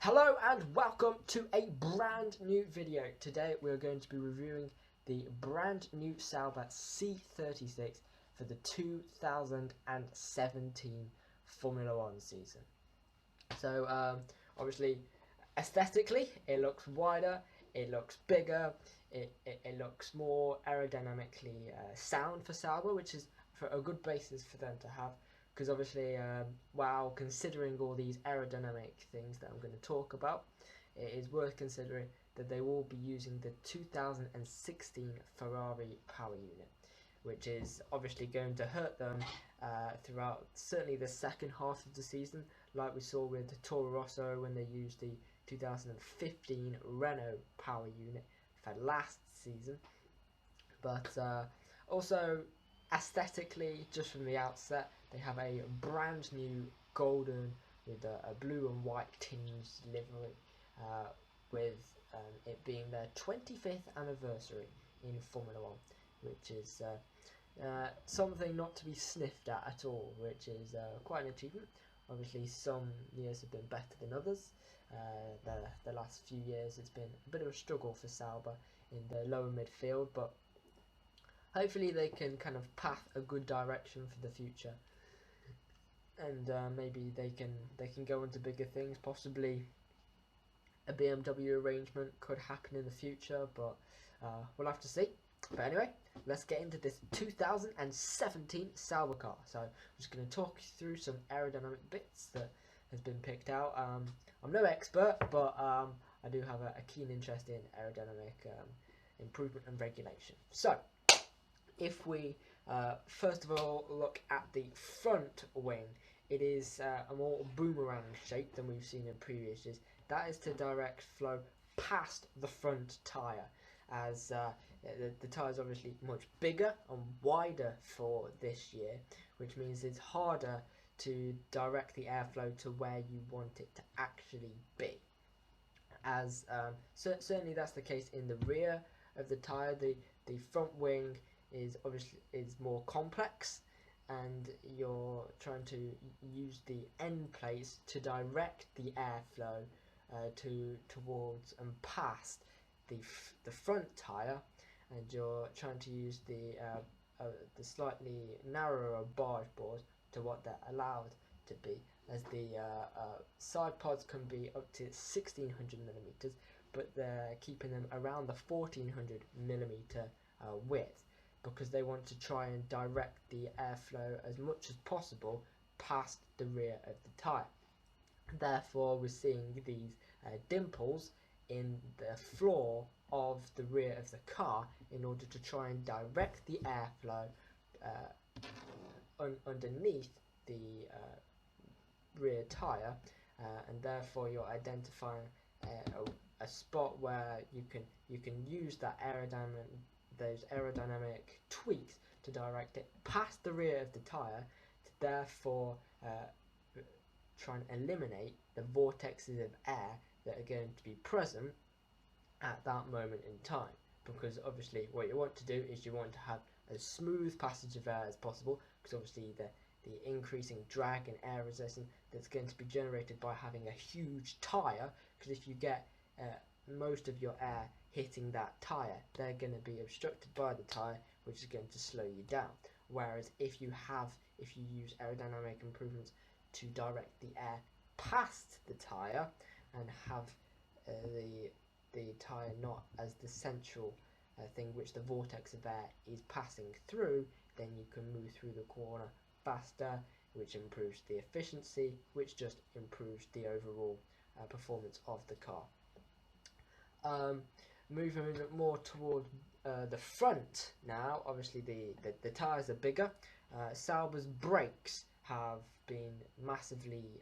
Hello and welcome to a brand new video. Today we're going to be reviewing the brand new Sauber C36 for the 2017 Formula 1 season. So obviously aesthetically it looks wider, it looks bigger, it looks more aerodynamically sound for Sauber, which is for a good basis for them to have. Because obviously, while considering all these aerodynamic things that I'm going to talk about, it is worth considering that they will be using the 2016 Ferrari power unit, which is obviously going to hurt them throughout certainly the second half of the season, like we saw with Toro Rosso when they used the 2015 Renault power unit for last season. But also aesthetically, just from the outset, they have a brand new golden with a blue and white tinged livery, with it being their 25th anniversary in Formula 1, which is something not to be sniffed at all, which is quite an achievement. Obviously, some years have been better than others. The last few years it's been a bit of a struggle for Sauber in the lower midfield, but hopefully they can kind of path a good direction for the future, and maybe they can go into bigger things. Possibly a BMW arrangement could happen in the future, but we'll have to see. But anyway, let's get into this 2017 Sauber car. So I'm just going to talk you through some aerodynamic bits that has been picked out. I'm no expert, but I do have a keen interest in aerodynamic improvement and regulation. So if we first of all look at the front wing, it is a more boomerang shape than we've seen in previous years. That is to direct flow past the front tyre, as the tyre is obviously much bigger and wider for this year, which means it's harder to direct the airflow to where you want it to actually be. As certainly that's the case in the rear of the tyre. The front wing is obviously more complex, and you're trying to use the end plates to direct the airflow towards and past the front tyre, and you're trying to use the slightly narrower barge board to what they're allowed to be, as the side pods can be up to 1600 millimeters, but they're keeping them around the 1400 millimeter width, because they want to try and direct the airflow as much as possible past the rear of the tyre. Therefore, we're seeing these dimples in the floor of the rear of the car in order to try and direct the airflow underneath the rear tyre, and therefore you're identifying a spot where you can use that those aerodynamic tweaks to direct it past the rear of the tyre, to therefore try and eliminate the vortexes of air that are going to be present at that moment in time. Because obviously what you want to do is you want to have as smooth passage of air as possible, because obviously the increasing drag and air resistance that's going to be generated by having a huge tyre, because if you get most of your air hitting that tyre, they're going to be obstructed by the tyre, which is going to slow you down. Whereas if you use aerodynamic improvements to direct the air past the tyre and have the tyre not as the central thing which the vortex of air is passing through, then you can move through the corner faster, which improves the efficiency, which just improves the overall performance of the car. Moving more toward the front now, obviously the tyres are bigger. Sauber's brakes have been massively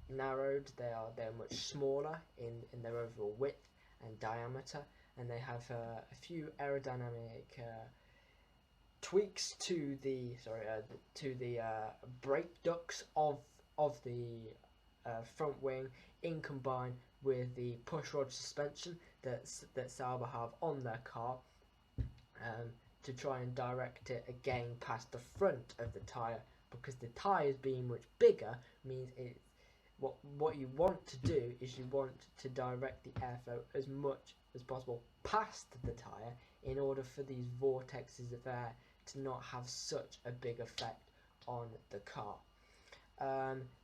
narrowed. They're much smaller in their overall width and diameter, and they have a few aerodynamic tweaks to the brake ducts of the front wing, in combined with the pushrod suspension that Sauber have on their car, to try and direct it again past the front of the tyre, because the tyres being much bigger means what you want to do is you want to direct the airflow as much as possible past the tyre in order for these vortexes of air to not have such a big effect on the car.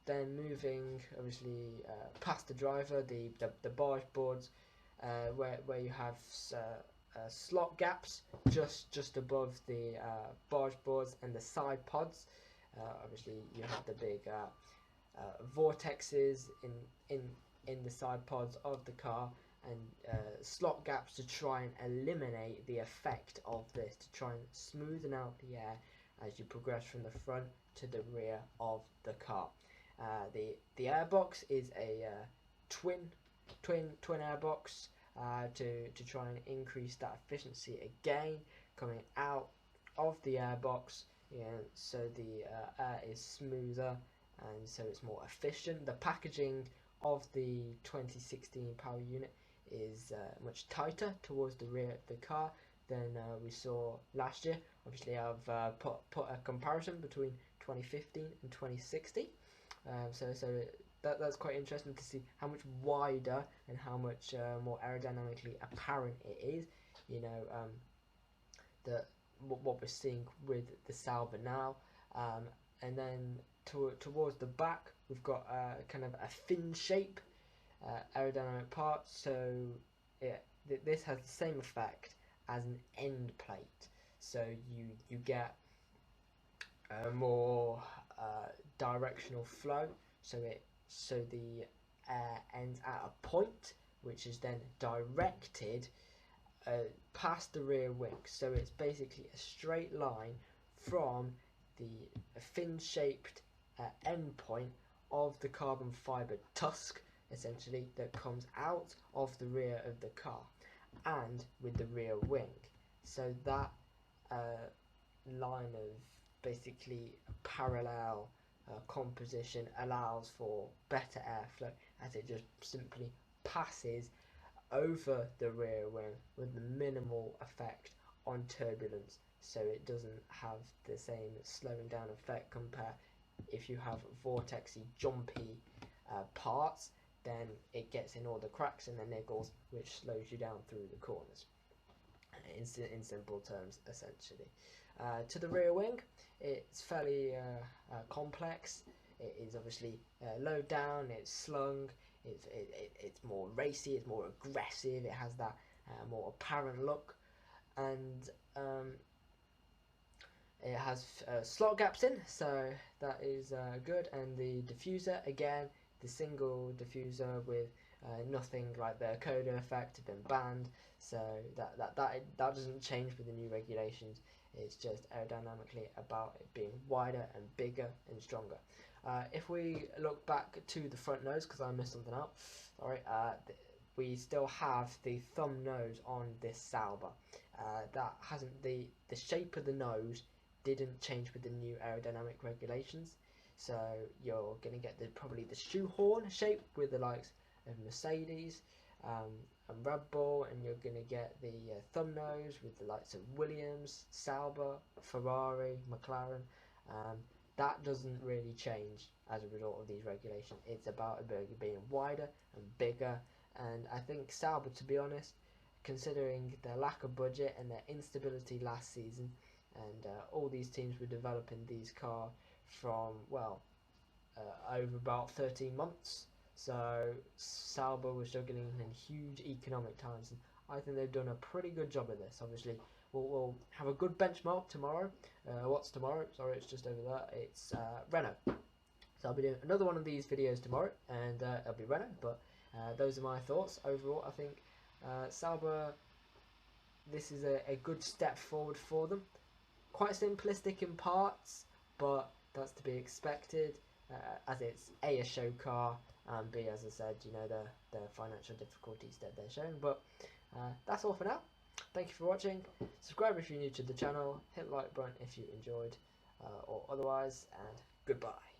Then moving obviously past the driver, the barge boards, where you have slot gaps just above the barge boards and the side pods. Obviously you have the big vortexes in the side pods of the car, and slot gaps to try and eliminate the effect of this, to try and smoothen out the air as you progress from the front to the rear of the car. The airbox is a twin airbox to try and increase that efficiency again coming out of the airbox, so the air is smoother and so it's more efficient. The packaging of the 2016 power unit is much tighter towards the rear of the car than we saw last year. Obviously I've put a comparison between 2015 and 2016, so that's quite interesting to see how much wider and how much more aerodynamically apparent it is. What we're seeing with the Sauber now, and then towards the back we've got kind of a fin shape aerodynamic part, so this has the same effect as an end plate, so you get a more directional flow, so the air ends at a point which is then directed past the rear wing, so it's basically a straight line from the fin shaped end point of the carbon fibre tusk essentially that comes out of the rear of the car and with the rear wing. So that line of basically parallel composition allows for better airflow, as it just simply passes over the rear wing with minimal effect on turbulence, so it doesn't have the same slowing down effect compared if you have vortexy jumpy parts, then it gets in all the cracks and the niggles, which slows you down through the corners, in simple terms essentially. To the rear wing, it's fairly complex. It is obviously low down, it's slung, it's more racy, it's more aggressive, it has that more apparent look, and it has slot gaps in, so that is good. And the diffuser, again, the single diffuser with nothing like the Coda effect have been banned, so that doesn't change with the new regulations. It's just aerodynamically about it being wider and bigger and stronger. If we look back to the front nose, because I missed something out, sorry, we still have the thumb nose on this Sauber. That hasn't, the shape of the nose didn't change with the new aerodynamic regulations, so you're going to get probably the shoehorn shape with the likes of Mercedes and Red Bull, and you're going to get the thumb nose with the likes of Williams, Sauber, Ferrari, McLaren. That doesn't really change as a result of these regulations. It's about a burger being wider and bigger, and I think Sauber, to be honest, considering their lack of budget and their instability last season, and all these teams were developing these cars from, well, over about 13 months, so Sauber was struggling in huge economic times, and I think they've done a pretty good job of this. Obviously we'll have a good benchmark tomorrow. What's tomorrow? Sorry, it's just over there. It's Renault. So I'll be doing another one of these videos tomorrow, and it'll be Renault, but those are my thoughts. Overall, I think Sauber, this is a good step forward for them. Quite simplistic in parts, but that's to be expected, as it's A, a show car, and B, as I said, the financial difficulties that they're showing. But that's all for now. Thank you for watching. Subscribe if you're new to the channel, hit the like button if you enjoyed, or otherwise, and goodbye.